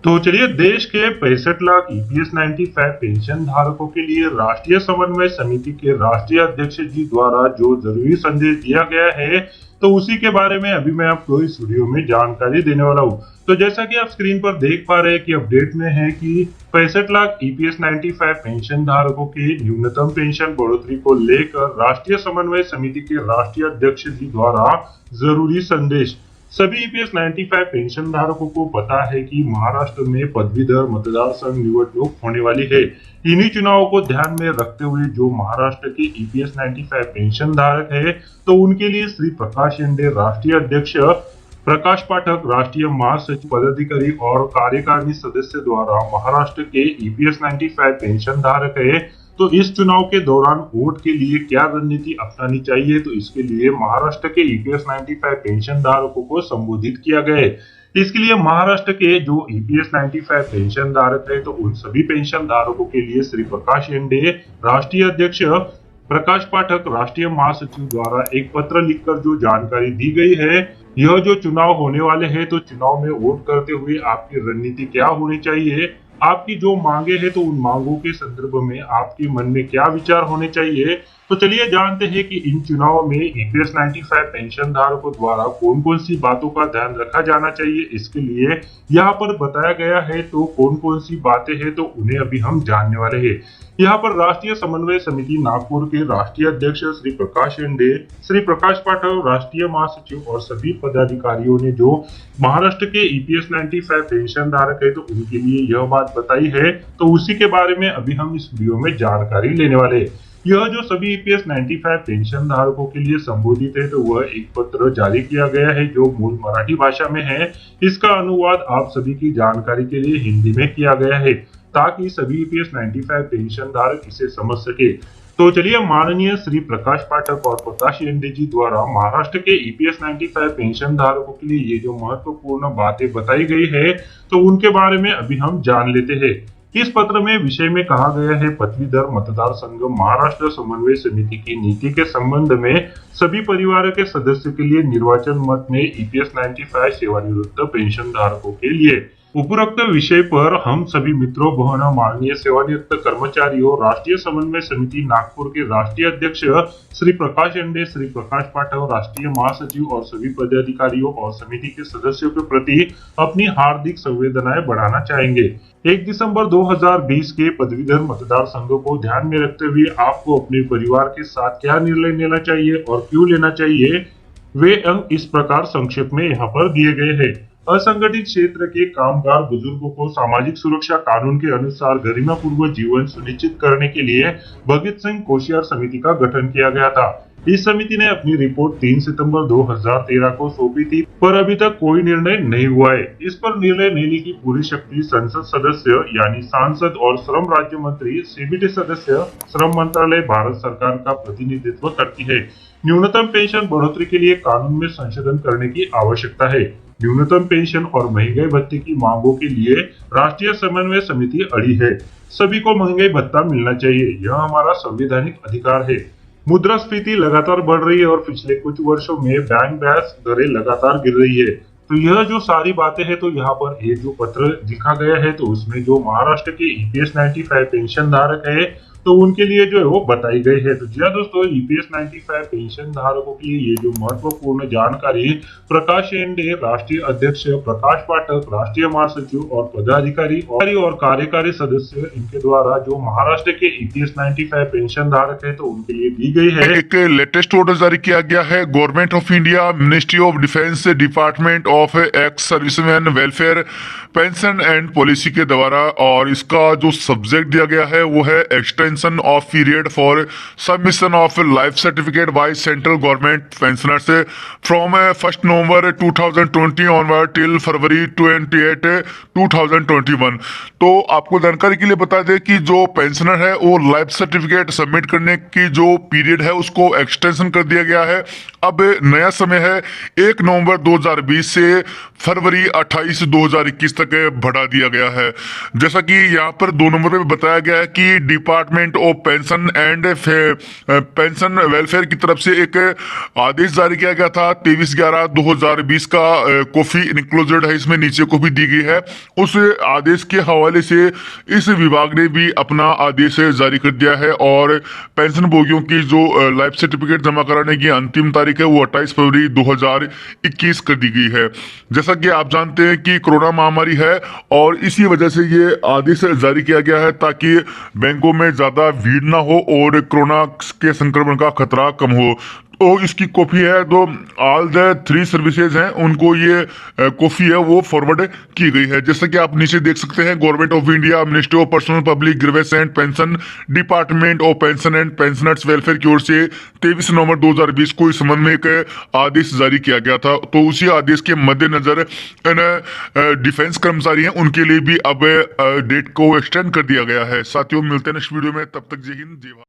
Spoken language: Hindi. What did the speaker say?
तो चलिए, देश के 65 लाख ईपीएस 95 पेंशन धारकों के लिए राष्ट्रीय समन्वय समिति के राष्ट्रीय अध्यक्ष जी द्वारा जो जरूरी संदेश दिया गया है, तो उसी के बारे में अभी मैं आपको इस वीडियो में जानकारी देने वाला हूँ। तो जैसा कि आप स्क्रीन पर देख पा रहे हैं कि अपडेट में है कि 65 लाख ईपीएस 95 पेंशन धारकों की न्यूनतम पेंशन बढ़ोतरी को लेकर राष्ट्रीय समन्वय समिति के राष्ट्रीय अध्यक्ष जी द्वारा जरूरी संदेश। सभी ईपीएस 95 पेंशन धारकों को पता है कि महाराष्ट्र में पदवीधर मतदार संघ निवडणूक होने वाली है। इन्हीं चुनावों को ध्यान में रखते हुए जो महाराष्ट्र के ईपीएस 95 पेंशन धारक है, तो उनके लिए श्री प्रकाश शेंडे राष्ट्रीय अध्यक्ष, प्रकाश पाठक राष्ट्रीय महासचिव, पदाधिकारी और कार्यकारिणी सदस्य द्वारा महाराष्ट्र के ईपीएस 95 पेंशन धारक है, तो इस चुनाव के दौरान वोट के लिए क्या रणनीति अपनानी चाहिए, तो इसके लिए महाराष्ट्र के ईपीएस 95 पेंशन धारकों को संबोधित किया गया है। इसके लिए महाराष्ट्र के जो ईपीएस 95 पेंशन धारक है, तो उन सभी पेंशन धारकों के लिए श्री प्रकाश शेंडे राष्ट्रीय अध्यक्ष, प्रकाश पाठक राष्ट्रीय महासचिव द्वारा एक पत्र लिखकर जो जानकारी दी गई है, यह जो चुनाव होने वाले हैं, तो चुनाव में वोट करते हुए आपकी रणनीति क्या होनी चाहिए, आपकी जो मांगे हैं, तो उन मांगों के संदर्भ में आपके मन में क्या विचार होने चाहिए। तो चलिए जानते हैं कि इन चुनावों में ईपीएस 95 पेंशन धारकों द्वारा कौन कौन सी बातों का ध्यान रखा जाना चाहिए। इसके लिए यहाँ पर बताया गया है, तो कौन कौन सी बातें हैं, तो उन्हें अभी हम जानने वाले हैं। यहाँ पर राष्ट्रीय समन्वय समिति नागपुर के राष्ट्रीय अध्यक्ष श्री प्रकाश शेंडे, श्री प्रकाश पाठक राष्ट्रीय महासचिव और सभी पदाधिकारियों ने जो महाराष्ट्र के ईपीएस 95 पेंशन धारक है, तो उनके लिए यह बात बताई है, तो उसी के बारे में अभी हम इस वीडियो में जानकारी लेने वाले हैं। यह जो सभी ईपीएस 95 पेंशन धारकों के लिए संबोधित है, तो वह एक पत्र जारी किया गया है जो मूल मराठी भाषा में है। इसका अनुवाद आप सभी की जानकारी के लिए हिंदी में किया गया है, ताकि सभी ईपीएस 95 पेंशन धारक इसे समझ सके। तो चलिए, माननीय श्री प्रकाश पाठक और प्रकाश शेंडे जी द्वारा महाराष्ट्र के ईपीएस 95 पेंशन धारकों के लिए ये जो महत्वपूर्ण बातें बताई गई है, तो उनके बारे में अभी हम जान लेते हैं। इस पत्र में विषय में कहा गया है, पदवीधर मतदार संघ महाराष्ट्र समन्वय समिति की नीति के संबंध में सभी परिवार के सदस्य के लिए निर्वाचन मत में ईपीएस 95 सेवानिवृत्त पेंशन धारकों के लिए उपरोक्त विषय पर हम सभी मित्रों, बहनों, माननीय सेवानिवृत्त कर्मचारियों, राष्ट्रीय समन्वय समिति नागपुर के राष्ट्रीय अध्यक्ष श्री प्रकाश शेंडे, श्री प्रकाश पाठक राष्ट्रीय महासचिव और सभी पदाधिकारियों और समिति के सदस्यों के प्रति अपनी हार्दिक संवेदनाएं बढ़ाना चाहेंगे। 1 दिसंबर 2020 के पदवीधर मतदार संघों को ध्यान में रखते हुए आपको अपने परिवार के साथ क्या निर्णय लेना चाहिए और क्यों लेना चाहिए, वे अंक इस प्रकार संक्षेप में यहाँ पर दिए गए हैं। असंगठित क्षेत्र के कामगार बुजुर्गों को सामाजिक सुरक्षा कानून के अनुसार गरिमापूर्वक जीवन सुनिश्चित करने के लिए भगत सिंह कोश्यार समिति का गठन किया गया था। इस समिति ने अपनी रिपोर्ट 3 सितंबर 2013 को सौंपी थी, पर अभी तक कोई निर्णय नहीं हुआ है। इस पर निर्णय लेने की पूरी शक्ति संसद सदस्य यानी सांसद और श्रम राज्य मंत्री, सीबीटी सदस्य, श्रम मंत्रालय, भारत सरकार का प्रतिनिधित्व करती है। न्यूनतम पेंशन बढ़ोतरी के लिए कानून में संशोधन करने की आवश्यकता है। न्यूनतम पेंशन और महंगाई भत्ते की मांगों के लिए राष्ट्रीय समन्वय समिति अड़ी है। सभी को महंगाई भत्ता मिलना चाहिए, यह हमारा संवैधानिक अधिकार है। मुद्रास्फीति लगातार बढ़ रही है और पिछले कुछ वर्षों में बैंक ब्याज दरें लगातार गिर रही है। तो यह जो सारी बातें हैं, तो यहाँ पर ये जो पत्र लिखा गया है, तो उसमें जो महाराष्ट्र के ईपीएस 95 पेंशन धारक है, तो उनके लिए जो है वो बताई गई है। तो जी हाँ दोस्तों, ईपीएस 95 पेंशन धारकों के लिए ये जो महत्वपूर्ण जानकारी प्रकाश शेंडे राष्ट्रीय अध्यक्ष, प्रकाश पाठक राष्ट्रीय महासचिव और पदाधिकारी और कार्यकारी सदस्य, इनके द्वारा जो महाराष्ट्र के ईपीएस 95 पेंशन धारक है, तो उनके लिए दी गई है। एक लेटेस्ट ऑर्डर जारी किया गया है government of India, ministry of defence, department of ex serviceman welfare, pension and policy के द्वारा, और इसका जो सब्जेक्ट दिया गया है वो है extension of period for submission of life certificate by central government pensioners from 1 November 2020 onward till February 28 2021। तो आपको जानकारी के लिए बता दें कि जो पेंशनर है वो लाइफ सर्टिफिकेट सबमिट करने की जो पीरियड है उसको एक्सटेंशन कर दिया गया है। अब नया समय है 1 नवंबर 2020 से फरवरी 28 2021 तक बढ़ा दिया गया है। जैसा कि यहाँ पर 2 नंबर पे बताया गया है कि department department of pension welfare की तरफ से एक आदेश जारी किया गया था 23/11/2020 का। कॉफी इंक्लूडेड है इसमें, नीचे कॉपी दी गई है। उस आदेश के हवाले से इस विभाग ने भी अपना आदेश जारी कर दिया है और पेंशन भोगियों की जो लाइफ सर्टिफिकेट जमा कराने की अंतिम तारीख है वो 28 फरवरी 2021 कर दी गई है। जैसा कि आप जानते हैं कि कोरोना महामारी है और इसी वजह से ये आदेश जारी किया गया है ताकि बैंकों में ज्यादा भीड़ ना हो और कोरोना के संक्रमण का खतरा कम हो। तो इसकी कॉपी है, तो ऑल द 3 सर्विसेज हैं उनको ये कॉपी है वो फॉरवर्ड की गई है। जैसा कि आप नीचे देख सकते हैं, government of India, ministry of personnel public grievance and pension, department of pension and pensioners welfare की ओर से 23 नवंबर 2020 को इस संबंध में एक आदेश जारी किया गया था। तो उसी आदेश के मद्देनजर डिफेंस कर्मचारी हैं उनके लिए भी अब डेट को एक्सटेंड कर दिया गया है। साथियों, मिलते हैं नेक्स्ट वीडियो में, तब तक जय हिंद जय भारत।